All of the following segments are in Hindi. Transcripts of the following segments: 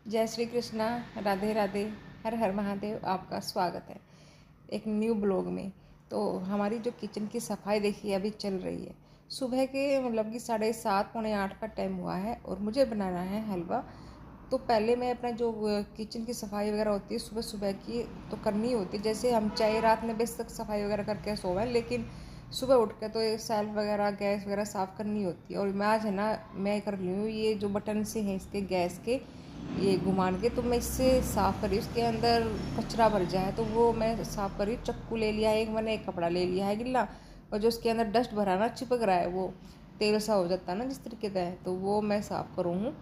जय श्री कृष्णा। राधे राधे। हर हर महादेव। आपका स्वागत है एक न्यू ब्लॉग में। तो हमारी जो किचन की सफाई देखिए अभी चल रही है। सुबह के मतलब कि 7:30 पौने 8 का टाइम हुआ है और मुझे बनाना है हलवा। तो पहले मैं अपना जो किचन की सफाई वगैरह होती है सुबह सुबह की तो करनी होती है। जैसे हम चाहे रात में बजे तक सफाई वगैरह करके सोएं, लेकिन सुबह उठ के तो ये सेल्फ वगैरह गैस वगैरह साफ़ करनी होती है। और मैं आज है ना, मैं कर रही हूँ ये जो बटन से हैं इसके गैस के, ये घुमान के तो मैं इससे साफ़ करी। उसके अंदर कचरा भर जाए तो वो मैं साफ़ करी। चक्कू ले लिया है एक मैंने, एक कपड़ा ले लिया है गिल्ला। और जो उसके अंदर डस्ट भरा ना, चिपक रहा है, वो तेल सा हो जाता है ना जिस तरीके का है, तो वो मैं साफ़ करूँ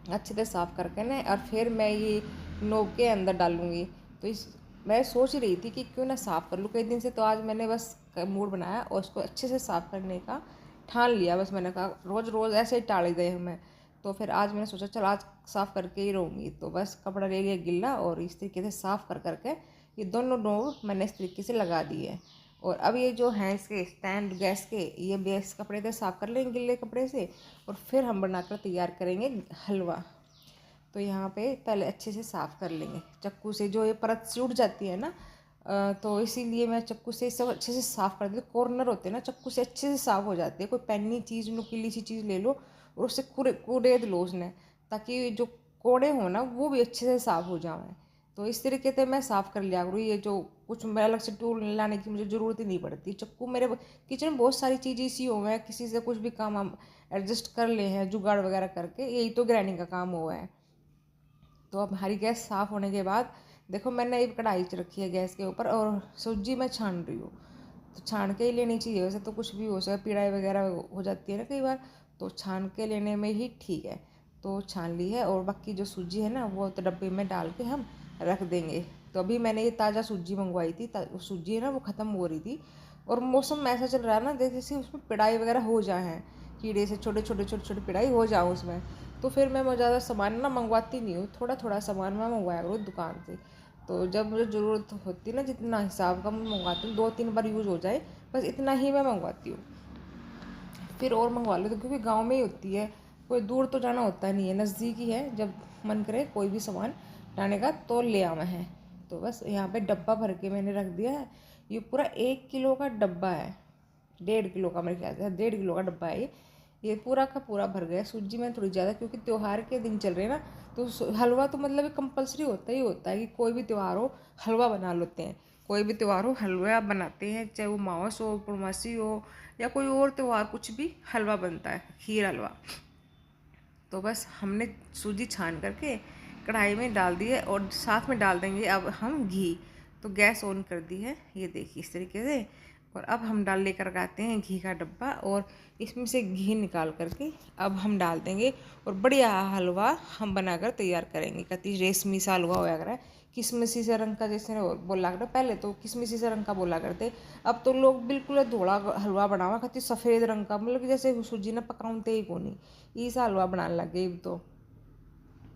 अच्छे से साफ़ करके ना। और फिर मैं ये नोब के अंदर डालूँगी। तो इस मैं सोच रही थी कि क्यों ना साफ़ कर लूँ कई दिन से। तो आज मैंने बस मूड बनाया और उसको अच्छे से साफ़ करने का ठान लिया। बस मैंने कहा रोज़ रोज़ ऐसे ही टाल ही दे मैं। तो फिर आज मैंने सोचा चल आज साफ़ करके ही रहूँगी। तो बस कपड़ा ले लिया गिल्ला और इस तरीके से साफ़ कर करके ये दोनों नोब मैंने इस तरीके से लगा दिए। और अब ये जो हैं इसके स्टैंड गैस के, ये बेस कपड़े से साफ़ कर लेंगे गिल्ले कपड़े से। और फिर हम बनाकर तैयार करेंगे हलवा। तो यहाँ पे पहले अच्छे से साफ़ कर लेंगे चक्कू से। जो ये परत सी उठ जाती है ना, तो इसीलिए मैं चक्कू से सब अच्छे से साफ़ कर देती हूँ। कॉर्नर होते हैं ना चक्कू से अच्छे से साफ़ हो जाते हैं। कोई पैनी चीज़ नुकीली सी चीज़ ले लो और उससे कुरेद लो उसने, ताकि जो कोड़े हो ना वो भी अच्छे से साफ़ हो जाए। तो इस तरीके से मैं साफ़ कर लिया करूँ। ये जो कुछ मैं अलग से टूल लाने की मुझे ज़रूरत ही नहीं पड़ती। चक्कू मेरे किचन में बहुत सारी चीज़ें इसी हो गए, किसी से कुछ भी काम हम एडजस्ट कर ले हैं जुगाड़ वगैरह करके। यही तो ग्राइंडिंग का काम हुआ है। तो अब हमारी गैस साफ़ होने के बाद देखो मैंने एक कढ़ाई रखी है गैस के ऊपर और सूजी मैं छान रही हूँ। तो छान के ही लेनी चाहिए, वैसे तो कुछ भी हो सकता है, पीड़ाई वगैरह हो जाती है ना कई बार, तो छान के लेने में ही ठीक है। तो छान ली है और बाकी जो सूजी है ना वो तो डब्बे में डाल के हम रख देंगे। तो अभी मैंने ये ताज़ा सूजी मंगवाई थी, सूजी है ना वो ख़त्म हो रही थी। और मौसम ऐसा चल रहा है ना जैसे उसमें पिड़ाई वगैरह हो जाए हैं, कीड़े से छोटे छोटे छोटे छोटे पिड़ाई हो जाओ उसमें। तो फिर मैं ज़्यादा सामान ना मंगवाती नहीं हूँ, थोड़ा थोड़ा सामान मैं मंगवाया करूँ दुकान से। तो जब मुझे ज़रूरत होती है ना जितना हिसाब का मैं मंगवाती हूँ, 2-3 बार यूज़ हो जाए बस इतना ही मैं मंगवाती हूँ। फिर और मंगवा लेती हूँ क्योंकि गाँव में ही होती है, कोई दूर तो जाना होता नहीं है, नज़दीक ही है। जब मन करे कोई भी सामान लाने का तो ले आवा है। तो बस यहाँ पे डब्बा भर के मैंने रख दिया है। ये पूरा 1 किलो का डब्बा है, 1.5 किलो का मेरे ख्याल से 1.5 किलो का डब्बा है ये पूरा का पूरा भर गया। सूजी में थोड़ी ज़्यादा क्योंकि त्यौहार के दिन चल रहे हैं ना, तो हलवा तो मतलब कंपलसरी होता ही होता है कि कोई भी त्यौहार हो हलवा बना लेते हैं। कोई भी त्यौहार हो हलवा बनाते हैं, चाहे वो मावस हो, पूर्णमासी हो या कोई और त्यौहार, कुछ भी हलवा बनता है, खीर हलवा। तो बस हमने सूजी छान करके कढ़ाई में डाल दी है और साथ में डाल देंगे अब हम घी। तो गैस ऑन कर दी है, ये देखिए इस तरीके से। और अब हम डाल लेकर आते हैं घी का डब्बा और इसमें से घी निकाल करके अब हम डाल देंगे और बढ़िया हलवा हम बनाकर तैयार करेंगे। कति रेशमी सा हलवा होया करा है, किसमिसी से रंग का, जैसे बोला करते पहले तो किसमिसी से रंग का बोला करते। अब तो लोग बिल्कुल धोला हलवा बनावा खाती सफ़ेद रंग का, मतलब कि जैसे सूजी ना पकाते ही को नहीं, ये सा हलवा बनाने लग गए तो।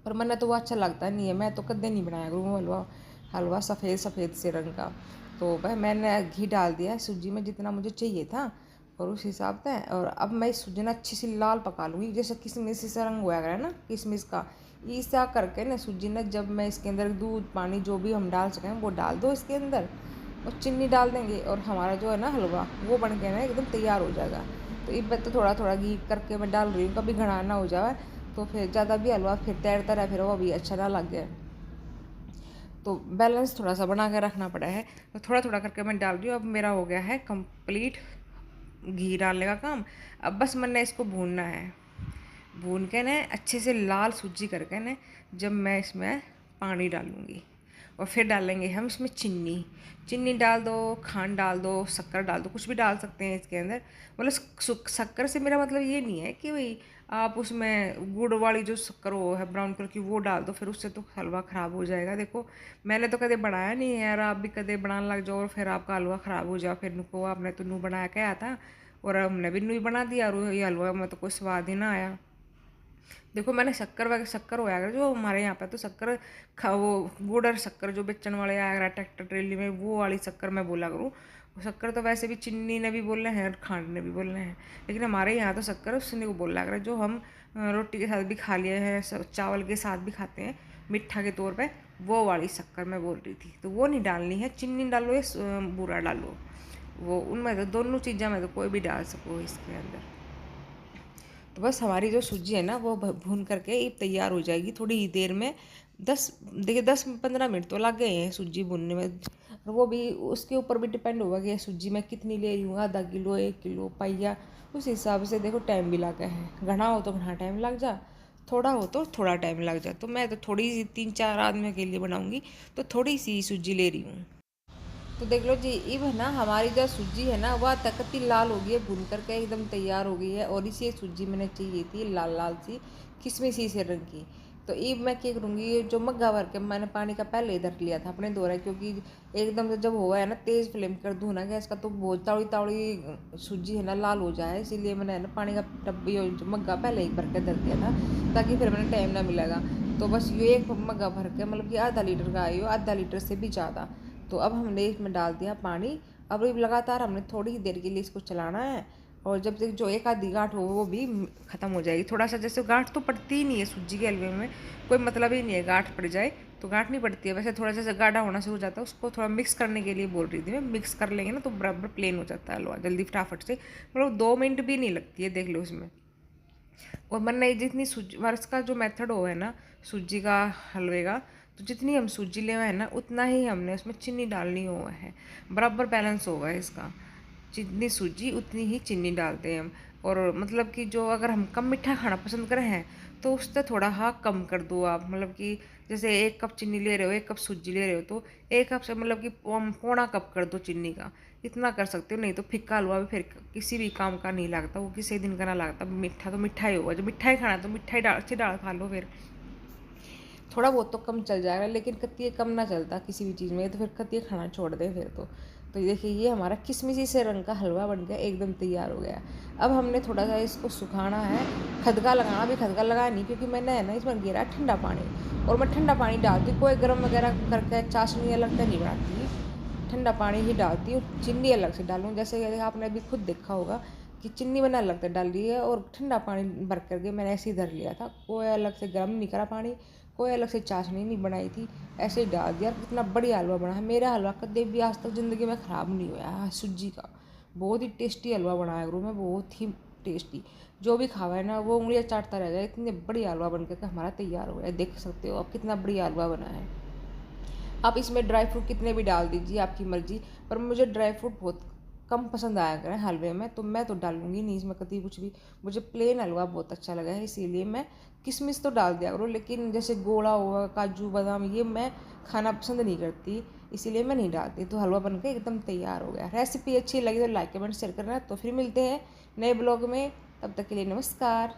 पर मैंने तो वो अच्छा लगता नहीं है, मैं तो कदे नहीं बनाया करूँ हलवा। हलवा सफ़ेद सफ़ेद से रंग का। तो भाई मैंने घी डाल दिया है सूजी में जितना मुझे चाहिए था और उस हिसाब से। और अब मैं इस सूजी ना अच्छी सी लाल पका लूँगी, जैसे किशमिश से रंग हुआ है ना किशमिश का। ऐसा करके ना सूजी ना, जब मैं इसके अंदर दूध पानी जो भी हम डाल सकें वो डाल दो इसके अंदर और चीनी डाल देंगे और हमारा जो है ना हलवा वो बन के ना एकदम तैयार हो जाएगा। तो इस बार तो थोड़ा थोड़ा घी करके मैं डाल रही हूँ, कभी घना ना हो जाए तो फिर ज़्यादा भी हलवा फिर तैरता रहे, फिर वो भी अच्छा ना लग जाए। तो बैलेंस थोड़ा सा बना के रखना पड़ा है। तो थोड़ा थोड़ा करके मैं डाल रही हूँ। अब मेरा हो गया है कंप्लीट घी डालने का काम। अब बस मैंने इसको भूनना है, भून के ना अच्छे से लाल सूजी करके ना, जब मैं इसमें पानी डालूँगी और फिर डालेंगे हम इसमें चीनी। चीनी डाल दो, खांड डाल दो, शक्कर डाल दो, कुछ भी डाल सकते हैं इसके अंदर। मतलब शक्कर से मेरा मतलब ये नहीं है कि भाई आप उसमें गुड़ वाली जो शक्कर वो है ब्राउन कलर की वो डाल दो, फिर उससे तो हलवा ख़राब हो जाएगा। देखो मैंने तो कदे बनाया नहीं है यार, आप भी कदे बनाने लग जाओ और फिर आपका हलवा ख़राब हो जाओ, फिर नुको आपने तो नू बनाया क्या था और हमने भी नू ही बना दिया और ये हलवा में तो कोई स्वाद ही ना आया। देखो मैंने शक्कर वगैरह शक्कर होया कर जो हमारे यहाँ पे तो शक्कर खा वो गुड़ और शक्कर जो बेचने वाले आया करा ट्रैक्टर ट्रेली में, वो वाली शक्कर मैं बोला करूँ। शक्कर तो वैसे भी चीनी ने भी बोल रहे हैं और खांड ने भी बोल रहे हैं, लेकिन हमारे यहाँ तो शक्कर उसने को बोला कर जो हम रोटी के साथ भी खा लिया है, चावल के साथ भी खाते हैं मीठा के तौर पे, वो वाली शक्कर मैं बोल रही थी। तो वो नहीं डालनी है, चीनी डालो या बूरा डालो, वो उनमें तो दोनों चीज़ें में तो कोई भी डाल सको इसके अंदर। तो बस हमारी जो सूजी है ना वो भून करके ये तैयार हो जाएगी थोड़ी ही देर में। 10-15 मिनट तो लग गए हैं सूजी भूनने में। और वो भी उसके ऊपर भी डिपेंड होगा कि सूजी मैं कितनी ले रही हूँ, आधा किलो, 1 किलो, पाइया, उस हिसाब से देखो टाइम भी लगा है। घना हो तो घना टाइम लग जा, थोड़ा हो तो थोड़ा टाइम लग जाए। तो मैं तो थोड़ी सी 3-4 आदमियों के लिए बनाऊँगी तो थोड़ी सी सूजी ले रही हूँ। तो देख लो जी, इब है ना हमारी जो सूजी है ना वह तकती लाल हो गई है, भून करके एकदम तैयार हो गई है। और इसी सूजी मैंने चाहिए थी लाल लाल सी किसमिसी से रंग की। तो इब मैं क्या करूँगी, जो मग्गा भर के मैंने पानी का पहले इधर लिया था अपने दोरा, क्योंकि एकदम से जब हुआ है ना तेज़ फ्लेम कर दूँ ना गैस का तो बहुत तावड़ी तावड़ी सूजी है ना लाल हो जाए। इसीलिए मैंने ना पानी का टब जो मग्गा पहले ही भर के धर दिया था, ताकि फिर मैंने टाइम ना मिलेगा। तो बस ये एक मग्गा भर के मतलब कि आधा लीटर का आई हो, आधा लीटर से भी ज़्यादा। तो अब हमने इसमें डाल दिया पानी। अब लगातार हमने थोड़ी ही देर के लिए इसको चलाना है। और जब तक जो एक आधी गांठ हो वो भी ख़त्म हो जाएगी। थोड़ा सा जैसे गांठ तो पड़ती ही नहीं है सूजी के हलवे में, कोई मतलब ही नहीं है गांठ पड़ जाए, तो गांठ नहीं पड़ती है। वैसे थोड़ा सा गाढ़ा होना शुरू हो जाता है, उसको थोड़ा मिक्स करने के लिए बोल रही थी मैं। मिक्स कर लेंगे ना तो बराबर प्लेन हो जाता है हलवा जल्दी फटाफट से, मतलब 2 मिनट भी नहीं लगती है, देख लो उसमें। और मैंने जितनी सूजी वर्ष का जो मेथड हो है ना सूजी का हलवे का, तो जितनी हम सूजी ले है ना उतना ही हमने उसमें चीनी डालनी हुआ है, बराबर बैलेंस होगा इसका। जितनी सूजी उतनी ही चीनी डालते हैं हम। और मतलब कि जो अगर हम कम मीठा खाना पसंद करें हैं तो उससे थोड़ा हाँ कम कर दो आप, मतलब कि जैसे 1 कप चीनी ले रहे हो, 1 कप सूजी ले रहे हो, तो 1 कप से मतलब कि पौना कप कर दो चीनी का। इतना कर सकते हो, नहीं तो फिक्का हलवा भी फिर किसी भी काम का नहीं लगता, वो किसी दिन का ना लगता। मीठा तो मीठा ही होगा, जब मिठाई खाना है तो मिठाई डाल अच्छी डाल खा लो। फिर थोड़ा बहुत तो कम चल जाएगा, लेकिन कत्ती कम ना चलता किसी भी चीज़ में, तो फिर कत्ती खाना छोड़ दे फिर तो देखिए ये हमारा किसमिसी से रंग का हलवा बन गया, एकदम तैयार हो गया। अब हमने थोड़ा सा इसको सुखाना है, खदका लगाना भी, खदका लगाया नहीं क्योंकि मैंने है ना इसमें गिरा ठंडा पानी। और मैं ठंडा पानी डालती, कोई गर्म वगैरह करके चाशनी अलग नहीं बनाती, ठंडा पानी ही डालती हूँ। चीनी अलग से डालूँ, जैसे आपने अभी खुद देखा होगा कि चीनी मैंने अलग से डाल दी है, और ठंडा पानी भर करके मैंने ऐसे ही धर लिया था। कोई अलग से गर्म नहीं करा पानी, कोई अलग से चाशनी नहीं बनाई थी, ऐसे ही डाल दिया। कितना बढ़िया हलवा बना है मेरा हलवा, कभी भी आज तक ज़िंदगी में ख़राब नहीं हुआ है सूजी का। बहुत ही टेस्टी हलवा बनाया करूँ मैं, बहुत ही टेस्टी। जो भी खावा है ना वो उंगलियाँ चाटता रह जाए, इतने बढ़िया हलवा बन के हमारा तैयार हो गया। देख सकते हो आप कितना बढ़िया हलवा बना है। आप इसमें ड्राई फ्रूट कितने भी डाल दीजिए, आपकी मर्ज़ी, पर मुझे ड्राई फ्रूट बहुत कम पसंद आया करें हलवे में, तो मैं तो डालूंगी नहीं इसमें कभी कुछ भी। मुझे प्लेन हलवा बहुत अच्छा लगा है, इसीलिए मैं किशमिश तो डाल दिया करूँ, लेकिन जैसे गोला हुआ, काजू बादाम, ये मैं खाना पसंद नहीं करती, इसीलिए मैं नहीं डालती। तो हलवा बन के एकदम तैयार हो गया। रेसिपी अच्छी लगी तो लाइक कमेंट शेयर करना। तो फिर मिलते हैं नए ब्लॉग में, तब तक के लिए नमस्कार।